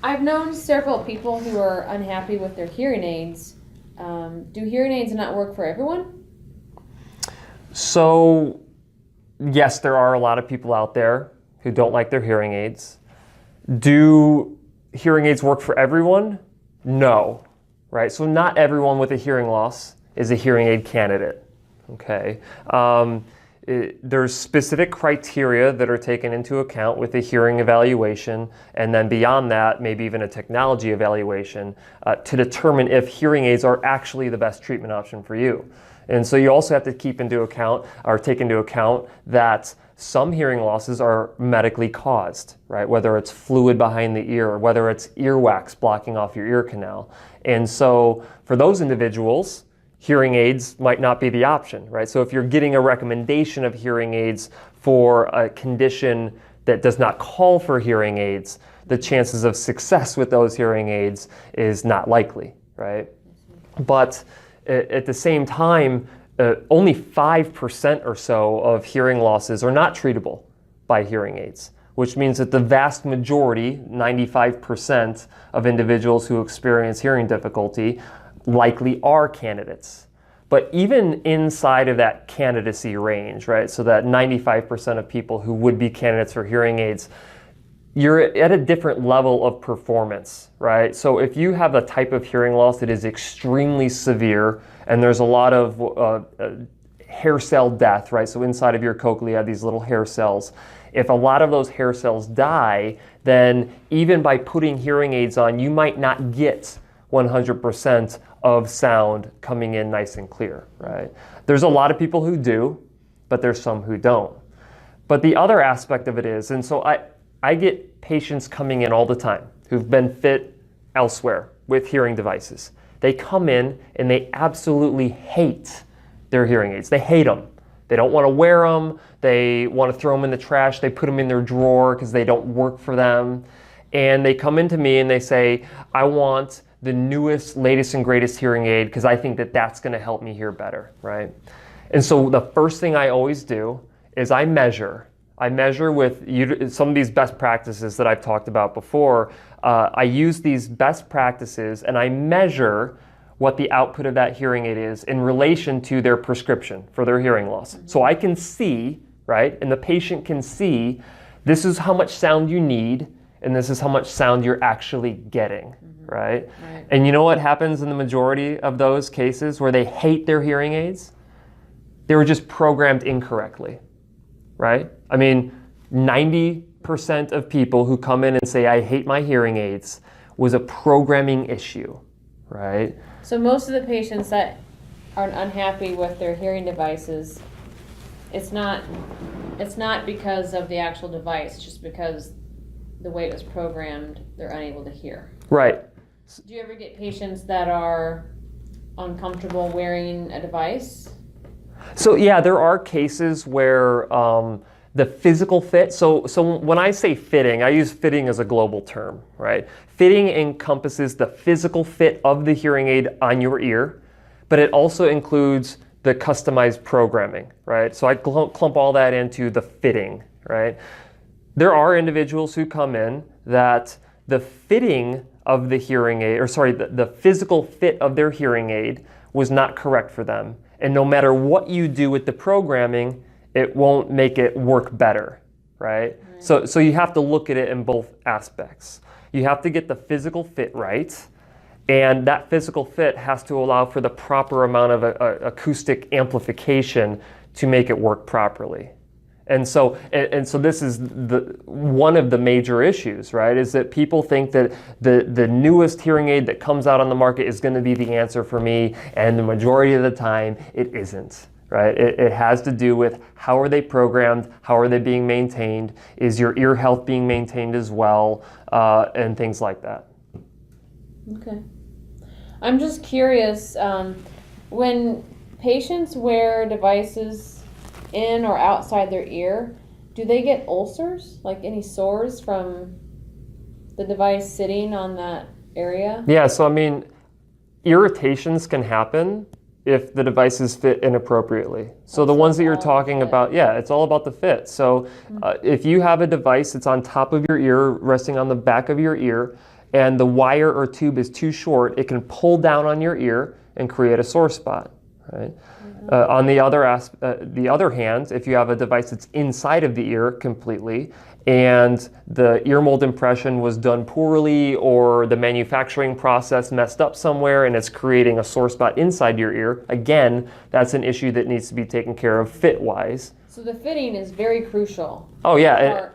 I've known several people who are unhappy with their hearing aids. Do hearing aids not work for everyone? So, yes, there are a lot of people out there who don't like their hearing aids. Do hearing aids work for everyone? No, right? So not everyone with a hearing loss is a hearing aid candidate, okay? There's specific criteria that are taken into account with a hearing evaluation, and then beyond that, maybe even a technology evaluation to determine if hearing aids are actually the best treatment option for you. And so you also have to keep into account or take into account that some hearing losses are medically caused, right? Whether it's fluid behind the ear or whether it's earwax blocking off your ear canal. And so for those individuals, hearing aids might not be the option, right? So if you're getting a recommendation of hearing aids for a condition that does not call for hearing aids, the chances of success with those hearing aids is not likely, right? But at the same time, only 5% or so of hearing losses are not treatable by hearing aids, which means that the vast majority, 95% of individuals who experience hearing difficulty likely are candidates. But even inside of that candidacy range, right, so that 95% of people who would be candidates for hearing aids, you're at a different level of performance, right? So if you have a type of hearing loss that is extremely severe and there's a lot of hair cell death, right? So inside of your cochlea, you have these little hair cells. If a lot of those hair cells die, then even by putting hearing aids on, you might not get 100% of sound coming in nice and clear, right? There's a lot of people who do, but there's some who don't. But the other aspect of it is, and so I get patients coming in all the time who've been fit elsewhere with hearing devices. They come in and they absolutely hate their hearing aids. They hate them. They don't want to wear them. They want to throw them in the trash. They put them in their drawer because they don't work for them. And they come into me and they say, I want the newest, latest, and greatest hearing aid because I think that that's going to help me hear better, right? And so the first thing I always do is I measure with some of these best practices that I've talked about before. I use these best practices and I measure what the output of that hearing aid is in relation to their prescription for their hearing loss. So I can see, right, and the patient can see, this is how much sound you need and this is how much sound you're actually getting, right? And you know what happens in the majority of those cases where they hate their hearing aids? They were just programmed incorrectly. Right? I mean, 90% of people who come in and say, I hate my hearing aids, was a programming issue, right? So most of the patients that are unhappy with their hearing devices, it's not because of the actual device, just because the way it was programmed, they're unable to hear. Right. Do you ever get patients that are uncomfortable wearing a device? So yeah, there are cases where the physical fit, so when I say fitting, I use fitting as a global term, right? Fitting encompasses the physical fit of the hearing aid on your ear, but it also includes the customized programming, right? So I clump all that into the fitting, right? There are individuals who come in that the fitting of the hearing aid, the physical fit of their hearing aid was not correct for them. And no matter what you do with the programming, it won't make it work better, right? So you have to look at it in both aspects. You have to get the physical fit right, and that physical fit has to allow for the proper amount of acoustic amplification to make it work properly. And so this is one of the major issues, right? Is that people think that the newest hearing aid that comes out on the market is going to be the answer for me, and the majority of the time it isn't, right? It has to do with how are they programmed, how are they being maintained, is your ear health being maintained as well, and things like that. Okay. I'm just curious, when patients wear devices in or outside their ear, do they get ulcers, like any sores from the device sitting on that area? Yeah, so I mean, irritations can happen if the devices fit inappropriately. So the ones that you're talking about, yeah, it's all about the fit. So if you have a device that's on top of your ear, resting on the back of your ear, and the wire or tube is too short, it can pull down on your ear and create a sore spot, right? On the other hand, if you have a device that's inside of the ear completely, and the ear mold impression was done poorly, or the manufacturing process messed up somewhere and it's creating a sore spot inside your ear, again, that's an issue that needs to be taken care of fit-wise. So the fitting is very crucial. Oh yeah,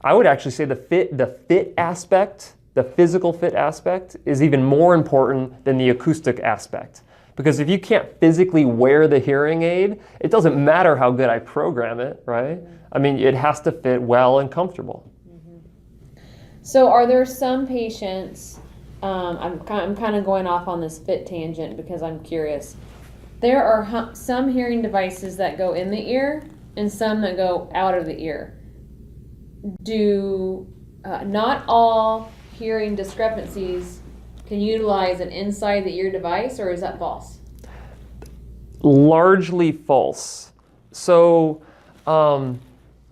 I would actually say the fit aspect, the physical fit aspect, is even more important than the acoustic aspect. Because if you can't physically wear the hearing aid, it doesn't matter how good I program it, right? I mean, it has to fit well and comfortable. So are there some patients, I'm kind of going off on this fit tangent because I'm curious. There are some hearing devices that go in the ear and some that go out of the ear. Do not all hearing discrepancies can utilize an inside the ear device, or is that false? Largely false. So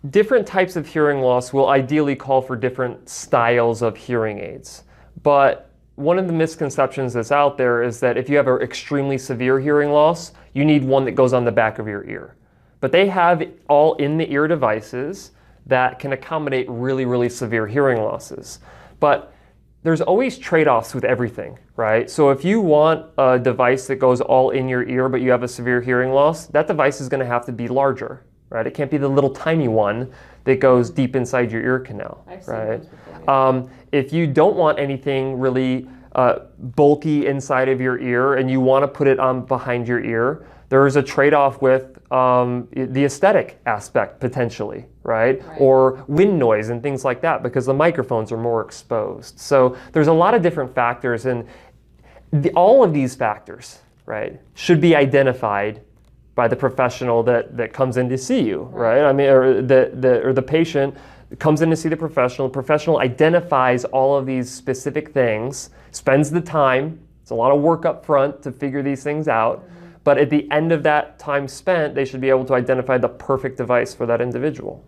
different types of hearing loss will ideally call for different styles of hearing aids. But one of the misconceptions that's out there is that if you have an extremely severe hearing loss, you need one that goes on the back of your ear. But they have all in the ear devices that can accommodate really, really severe hearing losses. But there's always trade-offs with everything, right? So if you want a device that goes all in your ear but you have a severe hearing loss, that device is going to have to be larger, right? It can't be the little tiny one that goes deep inside your ear canal, right? If you don't want anything really bulky inside of your ear and you want to put it on behind your ear, there is a trade-off with the aesthetic aspect potentially, right? Or wind noise and things like that, because the microphones are more exposed. So there's a lot of different factors, and all of these factors, right, should be identified by the professional that comes in to see you, right? I mean, or the patient comes in to see the professional. The professional identifies all of these specific things, spends the time. It's a lot of work up front to figure these things out. But at the end of that time spent, they should be able to identify the perfect device for that individual.